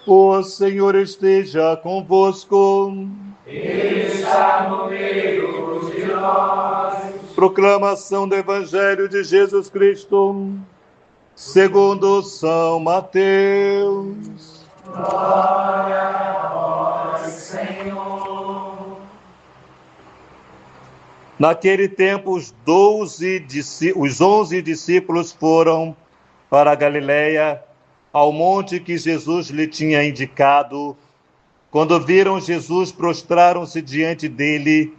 O Senhor esteja convosco. Está no meio de nós. Proclamação do Evangelho de Jesus Cristo, segundo São Mateus. Glória a vós, Senhor. Naquele tempo, os 11 discípulos foram para a Galiléia, ao monte que Jesus lhe tinha indicado. Quando viram Jesus, prostraram-se diante dele.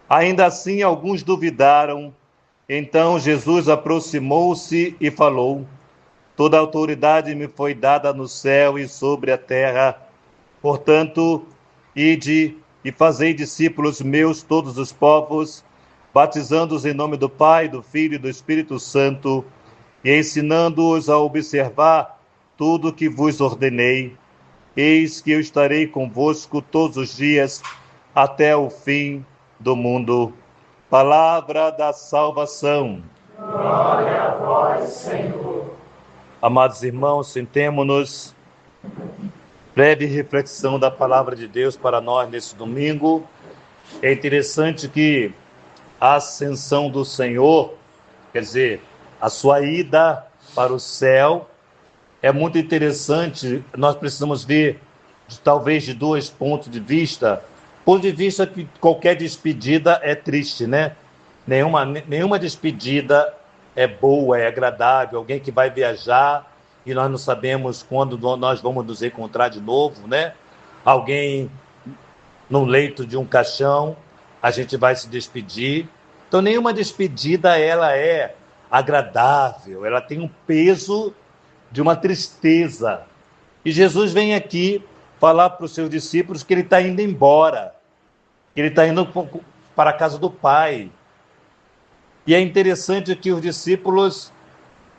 Ainda assim, alguns duvidaram. Então Jesus aproximou-se e falou: Toda a autoridade me foi dada no céu e sobre a terra. Portanto, ide e fazei discípulos meus todos os povos, batizando-os em nome do Pai, do Filho e do Espírito Santo, e ensinando-os a observar tudo o que vos ordenei. Eis que eu estarei convosco todos os dias, até o fim do mundo. Palavra da salvação. Glória a vós, Senhor. Amados irmãos, sentemo-nos. Breve reflexão da palavra de Deus para nós nesse domingo. É interessante que a ascensão do Senhor, quer dizer, a sua ida para o céu, é muito interessante. Nós precisamos ver, talvez, de dois pontos de vista. Ponto de vista que qualquer despedida é triste, né? Nenhuma despedida é boa, é agradável. Alguém que vai viajar e nós não sabemos quando nós vamos nos encontrar de novo, né? Alguém no leito de um caixão, a gente vai se despedir. Então, nenhuma despedida ela é agradável, ela tem um peso de uma tristeza. E Jesus vem aqui falar para os seus discípulos que ele está indo embora, que ele está indo para a casa do Pai. E é interessante que os discípulos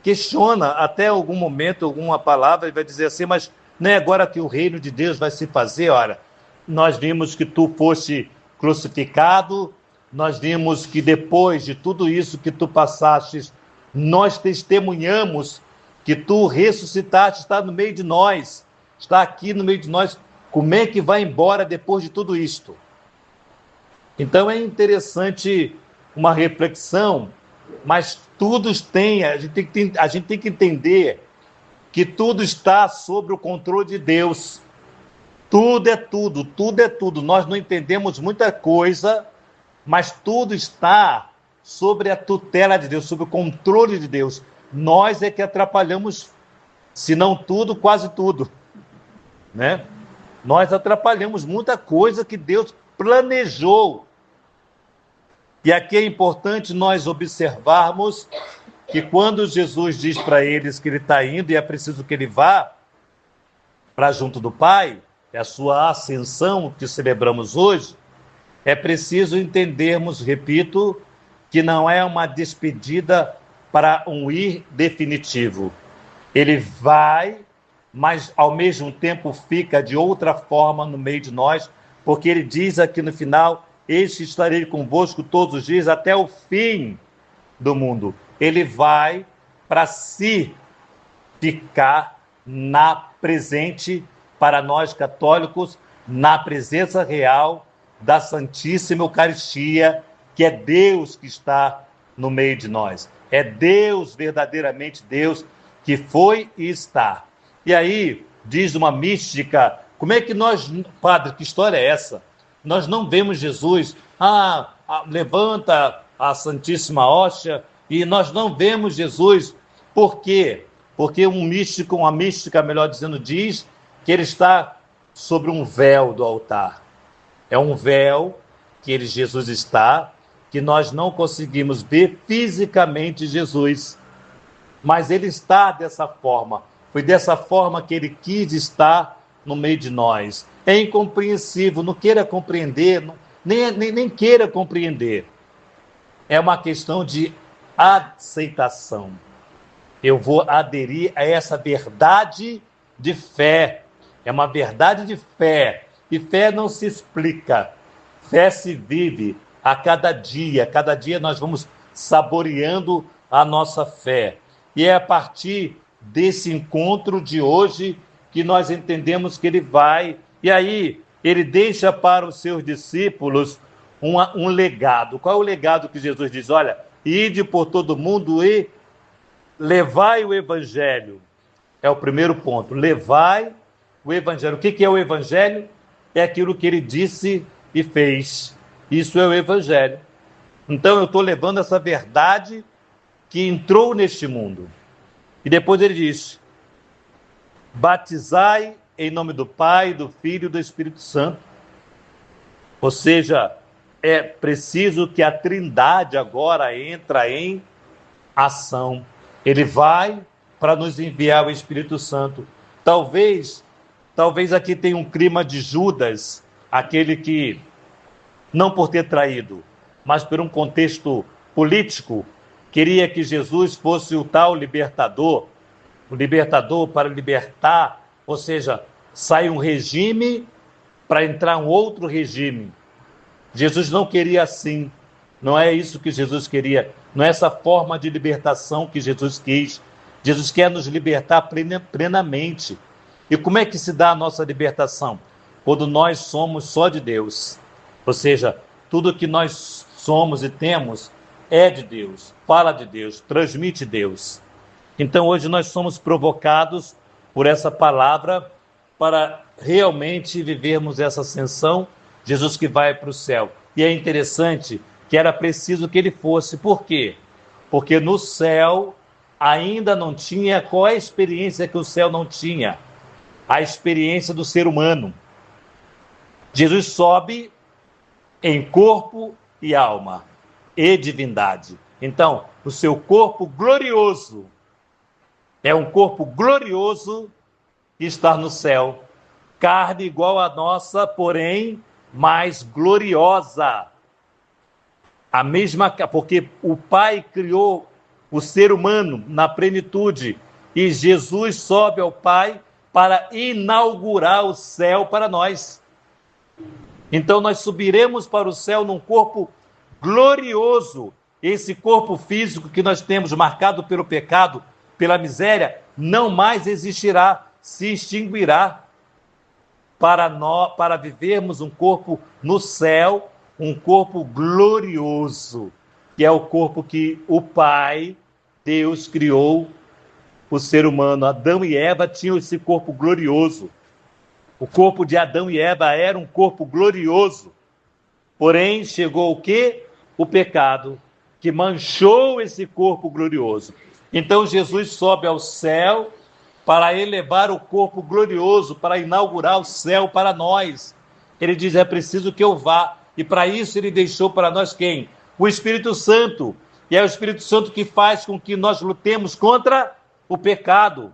questionam até algum momento, alguma palavra, ele vai dizer assim, mas não é agora que o reino de Deus vai se fazer? Olha, nós vimos que tu foste crucificado, nós vimos que depois de tudo isso que tu passaste, nós testemunhamos que tu ressuscitaste, está no meio de nós, está aqui no meio de nós. Como é que vai embora depois de tudo isto? Então é interessante uma reflexão, mas a gente tem que entender que tudo está sob o controle de Deus. Tudo é tudo, tudo é tudo. Nós não entendemos muita coisa, mas tudo está sobre a tutela de Deus, sob o controle de Deus. Nós é que atrapalhamos, se não tudo, quase tudo, né? Nós atrapalhamos muita coisa que Deus planejou. E aqui é importante nós observarmos que quando Jesus diz para eles que ele está indo e é preciso que ele vá para junto do Pai, é a sua ascensão que celebramos hoje, é preciso entendermos, repito, que não é uma despedida para um ir definitivo. Ele vai, mas ao mesmo tempo fica de outra forma no meio de nós, porque ele diz aqui no final: eis que estarei convosco todos os dias até o fim do mundo. Ele vai para se ficar presente para nós católicos, na presença real da Santíssima Eucaristia, que é Deus que está no meio de nós. É Deus, verdadeiramente Deus, que foi e está. E aí, diz uma mística, como é que nós, padre, que história é essa? Nós não vemos Jesus, levanta a Santíssima Hóstia, e nós não vemos Jesus. Por quê? Porque uma mística, melhor dizendo, diz que ele está sobre um véu do altar. É um véu que Jesus está, que nós não conseguimos ver fisicamente Jesus, mas ele está dessa forma. Foi dessa forma que ele quis estar no meio de nós. É incompreensível, não queira compreender, nem queira compreender. É uma questão de aceitação. Eu vou aderir a essa verdade de fé. É uma verdade de fé. E fé não se explica. Fé se vive a cada dia. Cada dia nós vamos saboreando a nossa fé. E é a partir desse encontro de hoje que nós entendemos que ele vai. E aí, ele deixa para os seus discípulos um legado. Qual é o legado que Jesus diz? Olha, ide por todo mundo e levai o evangelho. É o primeiro ponto. Levai o evangelho. O que é o evangelho? É aquilo que ele disse e fez. Isso é o evangelho. Então eu estou levando essa verdade que entrou neste mundo. E depois ele diz: batizai em nome do Pai, do Filho e do Espírito Santo. Ou seja, é preciso que a Trindade agora entra em ação. Ele vai para nos enviar o Espírito Santo. Talvez aqui tenha um clima de Judas, aquele que, não por ter traído, mas por um contexto político, queria que Jesus fosse o tal libertador, o libertador para libertar, ou seja, sai um regime para entrar um outro regime. Jesus não queria assim, não é isso que Jesus queria, não é essa forma de libertação que Jesus quis. Jesus quer nos libertar plenamente. E como é que se dá a nossa libertação? Quando nós somos só de Deus. Ou seja, tudo que nós somos e temos é de Deus, fala de Deus, transmite Deus. Então hoje nós somos provocados por essa palavra para realmente vivermos essa ascensão, Jesus que vai para o céu. E é interessante que era preciso que ele fosse. Por quê? Porque no céu ainda não tinha. Qual é a experiência que o céu não tinha? A experiência do ser humano. Jesus sobe em corpo e alma e divindade. Então, o seu corpo glorioso é um corpo glorioso que está no céu. Carne igual à nossa, porém mais gloriosa. A mesma, porque o Pai criou o ser humano na plenitude e Jesus sobe ao Pai para inaugurar o céu para nós. Então nós subiremos para o céu num corpo glorioso. Esse corpo físico que nós temos marcado pelo pecado, pela miséria, não mais existirá, se extinguirá, para vivermos um corpo no céu, um corpo glorioso, que é o corpo que o Pai, Deus, criou o ser humano. Adão e Eva tinham esse corpo glorioso. O corpo de Adão e Eva era um corpo glorioso. Porém, chegou o quê? O pecado, que manchou esse corpo glorioso. Então, Jesus sobe ao céu para elevar o corpo glorioso, para inaugurar o céu para nós. Ele diz, é preciso que eu vá. E para isso ele deixou para nós quem? O Espírito Santo. E é o Espírito Santo que faz com que nós lutemos contra o pecado.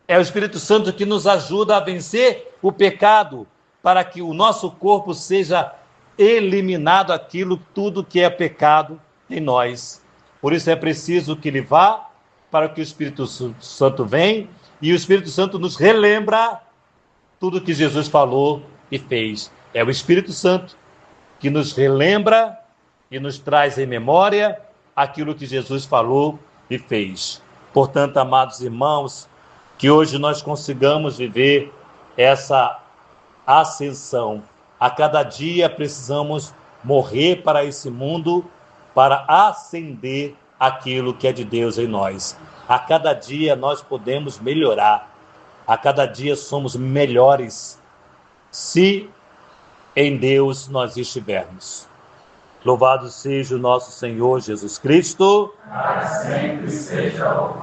É o Espírito Santo que nos ajuda a vencer o pecado, para que o nosso corpo seja eliminado aquilo, tudo que é pecado em nós. Por isso é preciso que ele vá, para que o Espírito Santo venha, e o Espírito Santo nos relembra tudo que Jesus falou e fez. É o Espírito Santo que nos relembra e nos traz em memória aquilo que Jesus falou e fez. Portanto, amados irmãos, que hoje nós consigamos viver essa ascensão. A cada dia precisamos morrer para esse mundo, para ascender aquilo que é de Deus em nós. A cada dia nós podemos melhorar. A cada dia somos melhores, se em Deus nós estivermos. Louvado seja o nosso Senhor Jesus Cristo. Para sempre seja louvado.